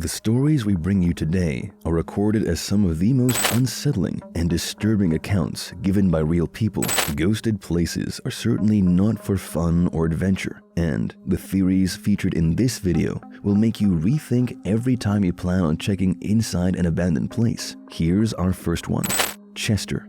The stories we bring you today are recorded as some of the most unsettling and disturbing accounts given by real people. Ghosted places are certainly not for fun or adventure, and the theories featured in this video will make you rethink every time you plan on checking inside an abandoned place. Here's our first one. Chester.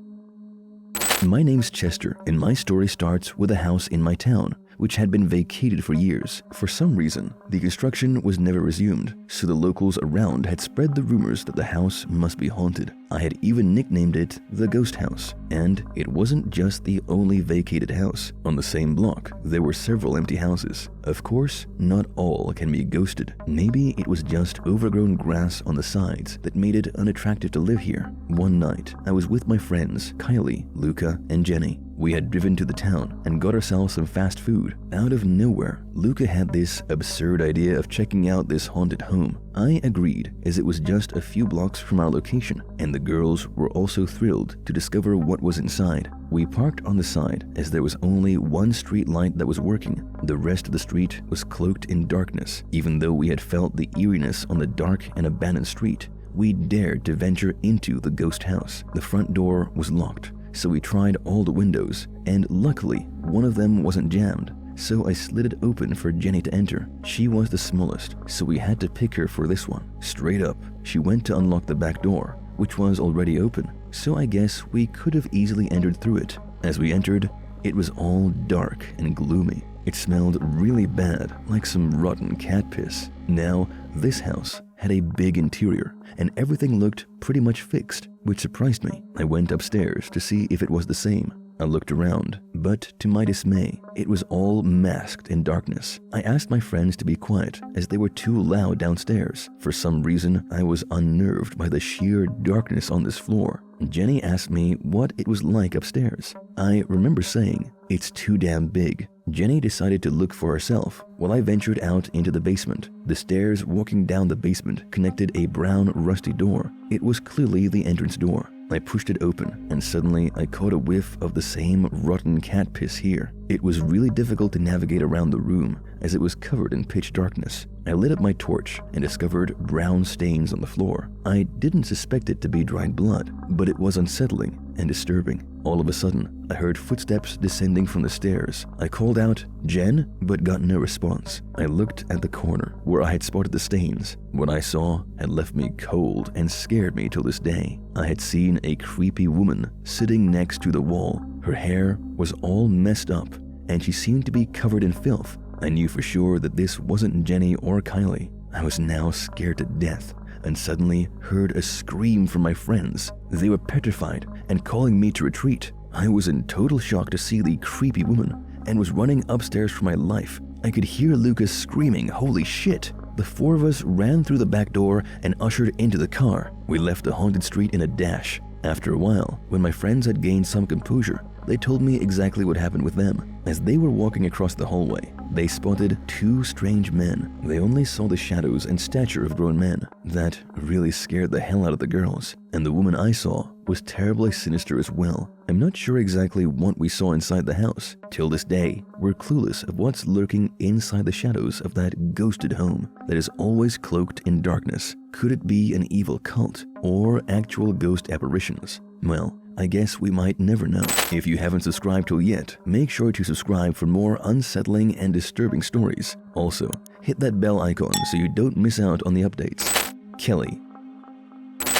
My name's Chester, and my story starts with a house in my town, which had been vacated for years. For some reason, the construction was never resumed, so the locals around had spread the rumors that the house must be haunted. I had even nicknamed it the Ghost House, and it wasn't just the only vacated house. On the same block, there were several empty houses. Of course, not all can be ghosted. Maybe it was just overgrown grass on the sides that made it unattractive to live here. One night, I was with my friends Kylie, Luca, and Jenny. We had driven to the town and got ourselves some fast food. Out of nowhere, Luca had this absurd idea of checking out this haunted home. I agreed, as it was just a few blocks from our location, and the girls were also thrilled to discover what was inside. We parked on the side as there was only one street light that was working. The rest of the street was cloaked in darkness. Even though we had felt the eeriness on the dark and abandoned street, we dared to venture into the ghost house. The front door was locked, so we tried all the windows, and luckily, one of them wasn't jammed. So I slid it open for Jenny to enter. She was the smallest, so we had to pick her for this one. Straight up, she went to unlock the back door, which was already open, so I guess we could have easily entered through it. As we entered, it was all dark and gloomy. It smelled really bad, like some rotten cat piss. Now, this house had a big interior, and everything looked pretty much fixed, which surprised me. I went upstairs to see if it was the same. I looked around, but to my dismay, it was all masked in darkness. I asked my friends to be quiet as they were too loud downstairs. For some reason, I was unnerved by the sheer darkness on this floor. Jenny asked me what it was like upstairs. I remember saying, "It's too damn big." Jenny decided to look for herself while I ventured out into the basement. The stairs walking down the basement connected a brown, rusty door. It was clearly the entrance door. I pushed it open, and suddenly I caught a whiff of the same rotten cat piss here. It was really difficult to navigate around the room as it was covered in pitch darkness. I lit up my torch and discovered brown stains on the floor. I didn't suspect it to be dried blood, but it was unsettling and disturbing. All of a sudden, I heard footsteps descending from the stairs. I called out, "Jen?" but got no response. I looked at the corner where I had spotted the stains. What I saw had left me cold and scared me till this day. I had seen a creepy woman sitting next to the wall. Her hair was all messed up, and she seemed to be covered in filth. I knew for sure that this wasn't Jenny or Kylie. I was now scared to death, and suddenly heard a scream from my friends. They were petrified and calling me to retreat. I was in total shock to see the creepy woman and was running upstairs for my life. I could hear Lucas screaming, "Holy shit!" The four of us ran through the back door and ushered into the car. We left the haunted street in a dash. After a while, when my friends had gained some composure, they told me exactly what happened with them. As they were walking across the hallway, they spotted two strange men. They only saw the shadows and stature of grown men. That really scared the hell out of the girls. And the woman I saw was terribly sinister as well. I'm not sure exactly what we saw inside the house. Till this day, we're clueless of what's lurking inside the shadows of that ghosted home that is always cloaked in darkness. Could it be an evil cult or actual ghost apparitions? Well, I guess we might never know. If you haven't subscribed to it yet, make sure to subscribe for more unsettling and disturbing stories. Also, hit that bell icon so you don't miss out on the updates. Kelly.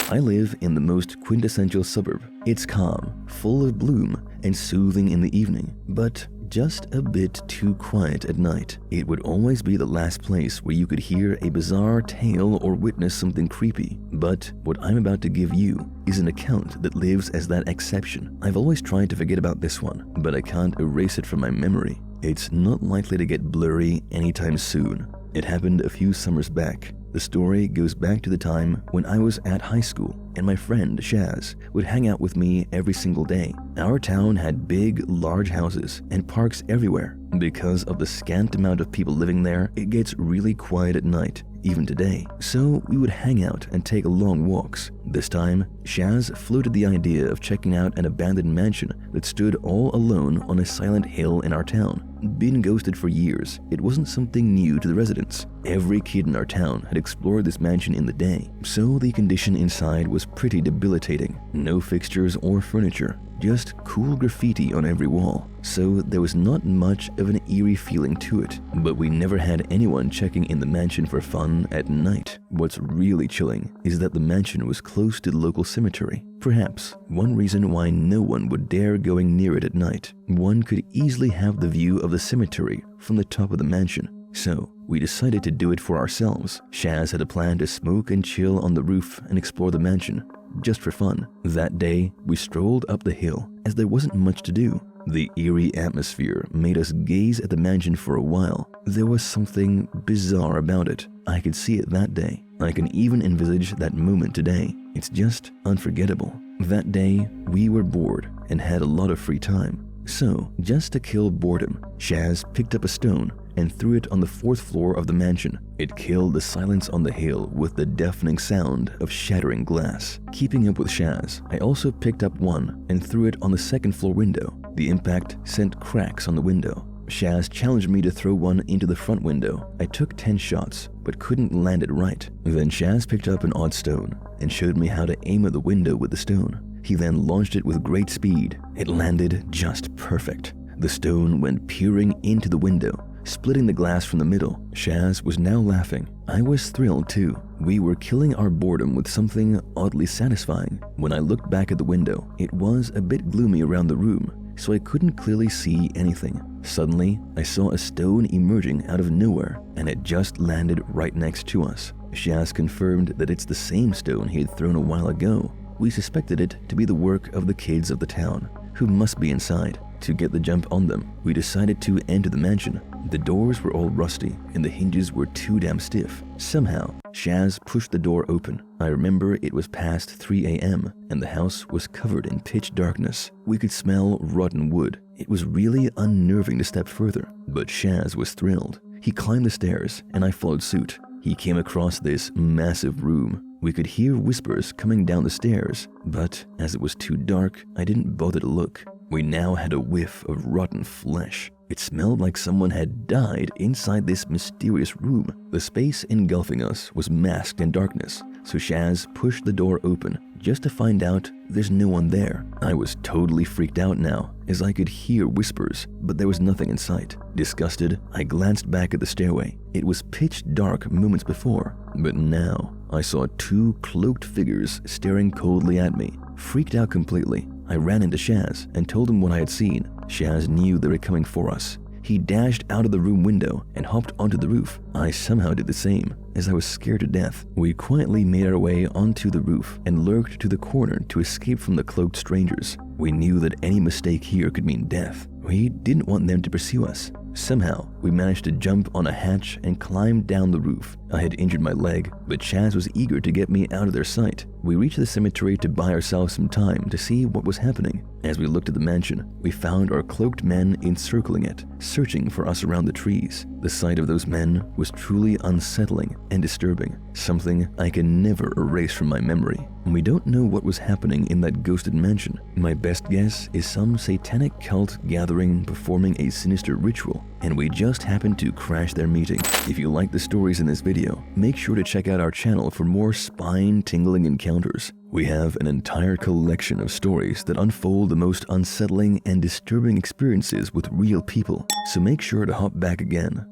I live in the most quintessential suburb. It's calm, full of bloom, and soothing in the evening, but just a bit too quiet at night. It would always be the last place where you could hear a bizarre tale or witness something creepy. But what I'm about to give you is an account that lives as that exception. I've always tried to forget about this one, but I can't erase it from my memory. It's not likely to get blurry anytime soon. It happened a few summers back. The story goes back to the time when I was at high school and my friend Shaz would hang out with me every single day. Our town had big, large houses and parks everywhere. Because of the scant amount of people living there, it gets really quiet at night. even today, so we would hang out and take long walks. This time, Shaz floated the idea of checking out an abandoned mansion that stood all alone on a silent hill in our town. Being ghosted for years, it wasn't something new to the residents. Every kid in our town had explored this mansion in the day, so the condition inside was pretty debilitating. No fixtures or furniture, just cool graffiti on every wall, so there was not much of an eerie feeling to it. But we never had anyone checking in the mansion for fun at night. What's really chilling is that the mansion was close to the local cemetery. Perhaps one reason why no one would dare going near it at night. One could easily have the view of the cemetery from the top of the mansion. So we decided to do it for ourselves. Shaz had a plan to smoke and chill on the roof and explore the mansion, just for fun. That day, we strolled up the hill as there wasn't much to do. The eerie atmosphere made us gaze at the mansion for a while. There was something bizarre about it. I could see it that day. I can even envisage that moment today. It's just unforgettable. That day, we were bored and had a lot of free time. So, just to kill boredom, Shaz picked up a stone and threw it on the 4th floor of the mansion. It killed the silence on the hill with the deafening sound of shattering glass. Keeping up with Shaz, I also picked up one and threw it on the 2nd floor window. The impact sent cracks on the window. Shaz challenged me to throw one into the front window. I took 10 shots, but couldn't land it right. Then Shaz picked up an odd stone and showed me how to aim at the window with the stone. He then launched it with great speed. It landed just perfect. The stone went peering into the window, splitting the glass from the middle. Shaz was now laughing. I was thrilled too. We were killing our boredom with something oddly satisfying. When I looked back at the window, it was a bit gloomy around the room, so I couldn't clearly see anything. Suddenly, I saw a stone emerging out of nowhere, and it just landed right next to us. Shaz confirmed that it's the same stone he had thrown a while ago. We suspected it to be the work of the kids of the town, who must be inside. To get the jump on them, we decided to enter the mansion. The doors were all rusty, and the hinges were too damn stiff. Somehow, Shaz pushed the door open. I remember it was past 3 a.m., and the house was covered in pitch darkness. We could smell rotten wood. It was really unnerving to step further, but Shaz was thrilled. He climbed the stairs, and I followed suit. He came across this massive room. We could hear whispers coming down the stairs, but as it was too dark, I didn't bother to look. We now had a whiff of rotten flesh. It smelled like someone had died inside this mysterious room. The space engulfing us was masked in darkness, so Shaz pushed the door open just to find out there's no one there. I was totally freaked out now, as I could hear whispers, but there was nothing in sight. Disgusted, I glanced back at the stairway. It was pitch dark moments before, but now I saw 2 cloaked figures staring coldly at me. Freaked out completely, I ran into Shaz and told him what I had seen. Shaz knew they were coming for us. He dashed out of the room window and hopped onto the roof. I somehow did the same, as I was scared to death. We quietly made our way onto the roof and lurked to the corner to escape from the cloaked strangers. We knew that any mistake here could mean death. We didn't want them to pursue us. Somehow, we managed to jump on a hatch and climb down the roof. I had injured my leg, but Shaz was eager to get me out of their sight. We reached the cemetery to buy ourselves some time to see what was happening. As we looked at the mansion, we found our cloaked men encircling it, searching for us around the trees. The sight of those men was truly unsettling and disturbing, something I can never erase from my memory. We don't know what was happening in that ghosted mansion. My best guess is some satanic cult gathering performing a sinister ritual, and we just happened to crash their meeting. If you like the stories in this video, make sure to check out our channel for more spine-tingling encounters. We have an entire collection of stories that unfold the most unsettling and disturbing experiences with real people, so make sure to hop back again.